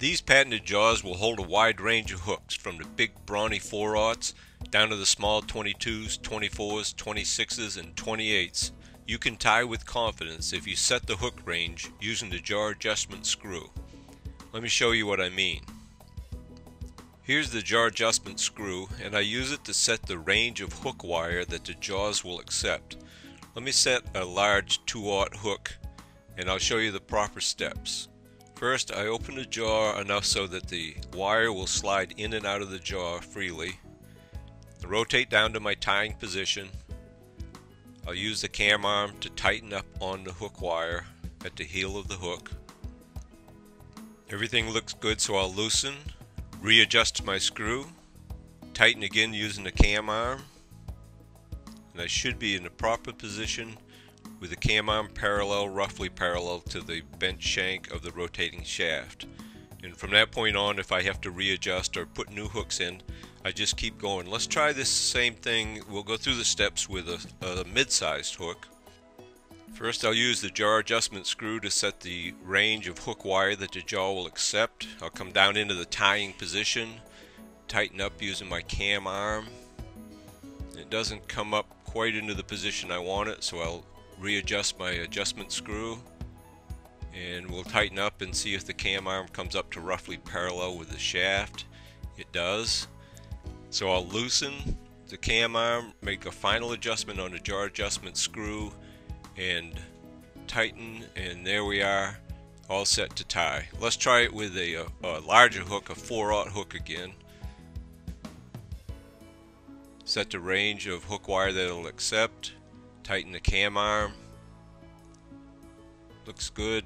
These patented jaws will hold a wide range of hooks, from the big brawny 4/0s down to the small 22s, 24s, 26s, and 28s. You can tie with confidence if you set the hook range using the jar adjustment screw. Let me show you what I mean. Here's the jar adjustment screw, and I use it to set the range of hook wire that the jaws will accept. Let me set a large 2/0 hook, and I'll show you the proper steps. First, I open the jar enough so that the wire will slide in and out of the jar freely. I rotate down to my tying position. I'll use the cam arm to tighten up on the hook wire at the heel of the hook. Everything looks good, so I'll loosen, readjust my screw, tighten again using the cam arm, and I should be in the proper position with the cam arm roughly parallel to the bent shank of the rotating shaft. And from that point on, if I have to readjust or put new hooks in, I just keep going. Let's try this same thing. We'll go through the steps with a mid-sized hook. First, I'll use the jar adjustment screw to set the range of hook wire that the jaw will accept. I'll come down into the tying position, tighten up using my cam arm. It doesn't come up quite into the position I want it, so I'll readjust my adjustment screw, and we'll tighten up and see if the cam arm comes up to roughly parallel with the shaft. It does. So I'll loosen the cam arm, make a final adjustment on the jar adjustment screw, and tighten, and there we are, all set to tie. Let's try it with a larger hook, a 4/0 hook again. Set the range of hook wire that it'll accept. Tighten the cam arm. Looks good.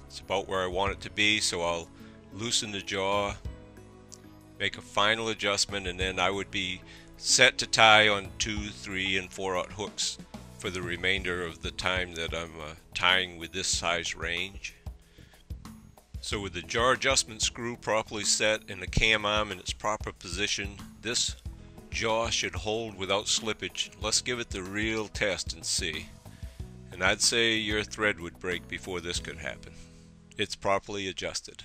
It's about where I want it to be, so I'll loosen the jaw, make a final adjustment, and then I would be set to tie on 2, 3, and 4/0 hooks for the remainder of the time that I'm tying with this size range. So with the jar adjustment screw properly set and the cam arm in its proper position, this jaw should hold without slippage. Let's give it the real test and see. And I'd say your thread would break before this could happen. It's properly adjusted.